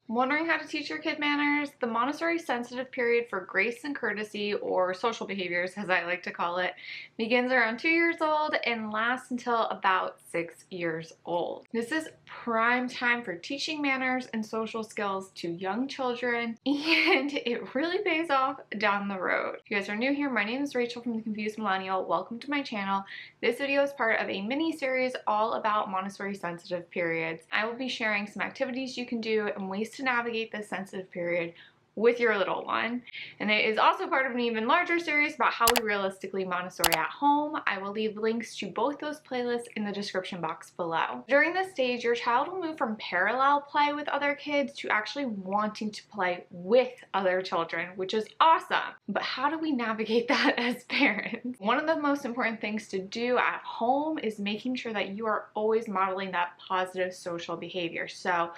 Wondering how to teach your kid manners? The Montessori sensitive period for grace and courtesy, or social behaviors as I like to call it, begins around 2 years old and lasts until about 6 years old. This is prime time for teaching manners and social skills to young children, and it really pays off down the road. If you guys are new here, my name is Rachel from the Confused Millennial. Welcome to my channel. This video is part of a mini series all about Montessori sensitive periods. I will be sharing some activities you can do and ways to navigate this sensitive period with your little one. And it is also part of an even larger series about how we realistically Montessori at home. I will leave links to both those playlists in the description box below. During this stage, your child will move from parallel play with other kids to actually wanting to play with other children, which is awesome. But how do we navigate that as parents? One of the most important things to do at home is making sure that you are always modeling that positive social behavior. So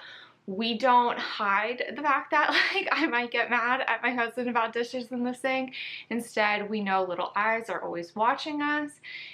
we don't hide the fact that I might get mad at my husband about dishes in the sink. Instead, we know little eyes are always watching us,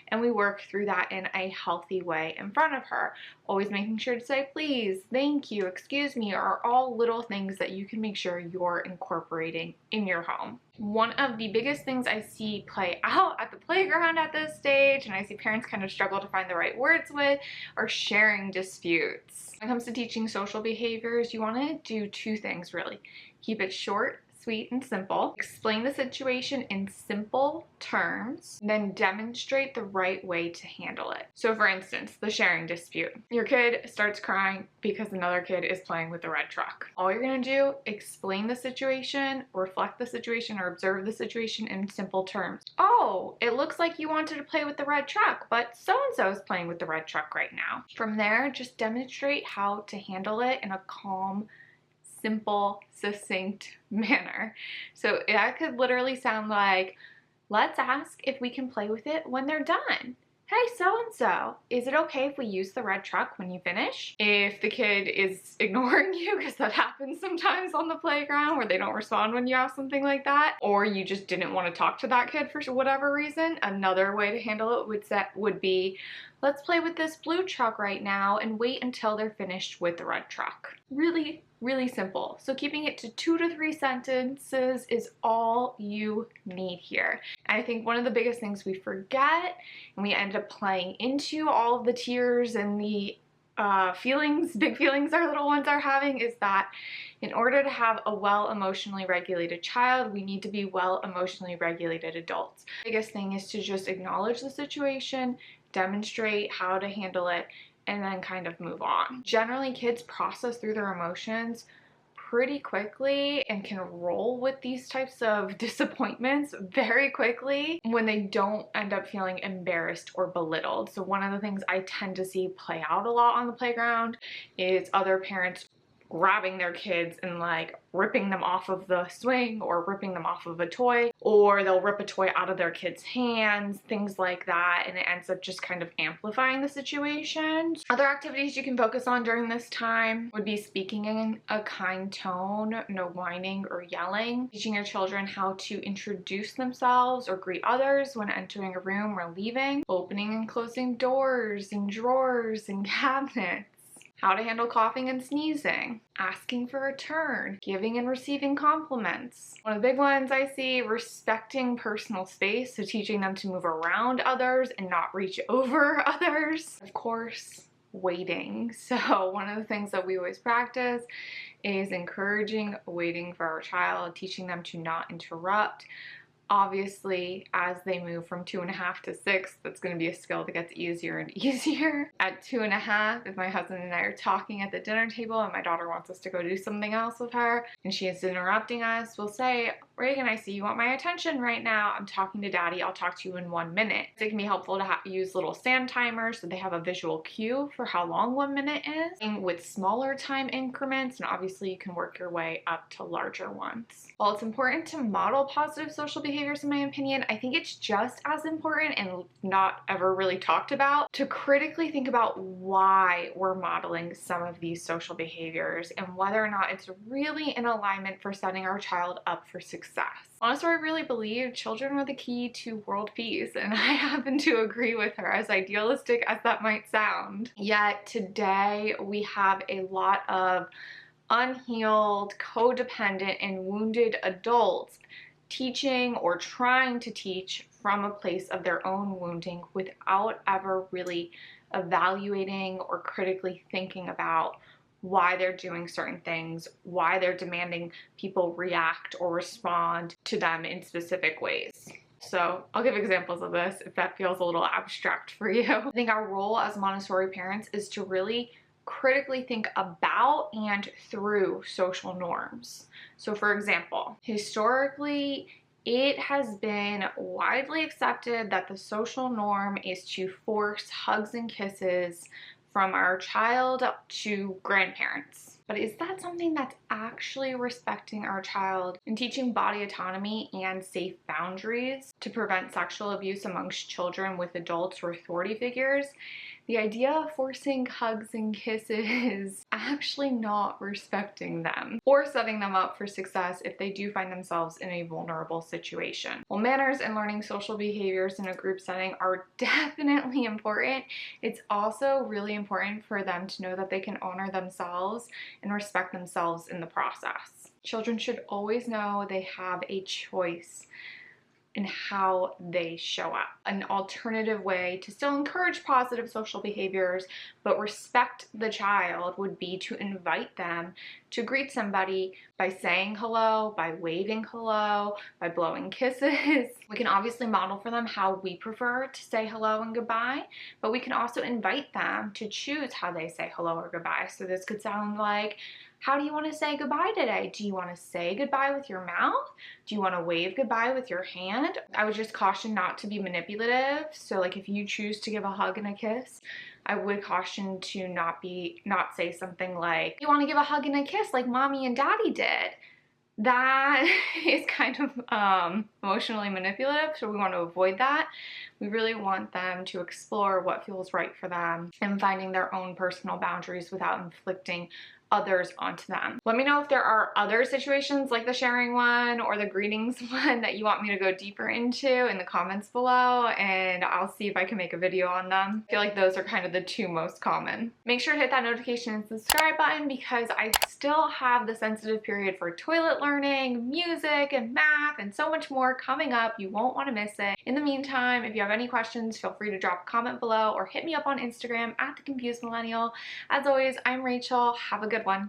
and we work through that in a healthy way in front of her. Always making sure to say please, thank you, excuse me are all little things that you can make sure you're incorporating in your home. One of the biggest things I see play out at the playground at this stage, and I see parents kind of struggle to find the right words with, are sharing disputes. When it comes to teaching social behaviors, you want to do two things really. Keep it short, sweet, and simple. Explain the situation in simple terms, then demonstrate the right way to handle it. So for instance, the sharing dispute. Your kid starts crying because another kid is playing with the red truck. All you're gonna do, explain the situation, reflect the situation, or observe the situation in simple terms. Oh, it looks like you wanted to play with the red truck, but so-and-so is playing with the red truck right now. From there, just demonstrate how to handle it in a calm, simple, succinct manner. So that could literally sound like, let's ask if we can play with it when they're done. Hey, so-and-so, is it okay if we use the red truck when you finish? If the kid is ignoring you, because that happens sometimes on the playground where they don't respond when you ask something like that, or you just didn't want to talk to that kid for whatever reason, another way to handle it would be, let's play with this blue truck right now and wait until they're finished with the red truck. Really, really simple. So keeping it to 2 to 3 sentences is all you need here. I think one of the biggest things we forget, and we end up playing into all of the tears and the big feelings our little ones are having, is that in order to have a well emotionally regulated child, we need to be well emotionally regulated adults. The biggest thing is to just acknowledge the situation, demonstrate how to handle it, and then kind of move on. Generally, kids process through their emotions pretty quickly and can roll with these types of disappointments very quickly when they don't end up feeling embarrassed or belittled. So one of the things I tend to see play out a lot on the playground is other parents grabbing their kids and ripping them off of the swing or ripping them off of a toy, or they'll rip a toy out of their kids' hands, things like that, and it ends up just kind of amplifying the situation. Other activities you can focus on during this time would be speaking in a kind tone, no whining or yelling, teaching your children how to introduce themselves or greet others when entering a room or leaving, opening and closing doors and drawers and cabinets, how to handle coughing and sneezing, asking for a turn, giving and receiving compliments. One of the big ones I see, respecting personal space, so teaching them to move around others and not reach over others. Of course, waiting. So one of the things that we always practice is encouraging waiting for our child, teaching them to not interrupt. Obviously, as they move from 2.5 to 6, that's going to be a skill that gets easier and easier. At 2.5, if my husband and I are talking at the dinner table and my daughter wants us to go do something else with her and she is interrupting us, we'll say, Reagan, I see you want my attention right now. I'm talking to Daddy. I'll talk to you in 1 minute. It can be helpful to use little stand timers so they have a visual cue for how long 1 minute is, and with smaller time increments, and obviously you can work your way up to larger ones. While it's important to model positive social behaviors, in my opinion, I think it's just as important, and not ever really talked about, to critically think about why we're modeling some of these social behaviors and whether or not it's really in alignment for setting our child up for success. Honestly, I really believe children are the key to world peace, and I happen to agree with her, as idealistic as that might sound. Yet today we have a lot of unhealed, codependent, and wounded adults teaching or trying to teach from a place of their own wounding without ever really evaluating or critically thinking about why they're doing certain things, why they're demanding people react or respond to them in specific ways. So I'll give examples of this if that feels a little abstract for you. I think our role as Montessori parents is to really critically think about and through social norms. So for example, historically, it has been widely accepted that the social norm is to force hugs and kisses from our child to grandparents. But is that something that's actually respecting our child and teaching body autonomy and safe boundaries to prevent sexual abuse amongst children with adults or authority figures? The idea of forcing hugs and kisses is actually not respecting them or setting them up for success if they do find themselves in a vulnerable situation. While manners and learning social behaviors in a group setting are definitely important, it's also really important for them to know that they can honor themselves and respect themselves in the process. Children should always know they have a choice in how they show up. An alternative way to still encourage positive social behaviors but respect the child would be to invite them to greet somebody by saying hello, by waving hello, by blowing kisses. We can obviously model for them how we prefer to say hello and goodbye, but we can also invite them to choose how they say hello or goodbye. So this could sound like, how do you want to say goodbye today? Do you want to say goodbye with your mouth? Do you want to wave goodbye with your hand? I would just caution not to be manipulative. So like if you choose to give a hug and a kiss, I would caution to not say something like, you want to give a hug and a kiss like mommy and daddy did. That is kind of emotionally manipulative, so we want to avoid that. We really want them to explore what feels right for them and finding their own personal boundaries without inflicting others onto them. Let me know if there are other situations like the sharing one or the greetings one that you want me to go deeper into in the comments below, and I'll see if I can make a video on them. I feel like those are kind of the two most common. Make sure to hit that notification and subscribe button because I still have the sensitive period for toilet learning, music, and math, and so much more coming up. You won't want to miss it. In the meantime, if you have any questions, feel free to drop a comment below or hit me up on Instagram at the Confused Millennial. As always, I'm Rachel. Have a good one.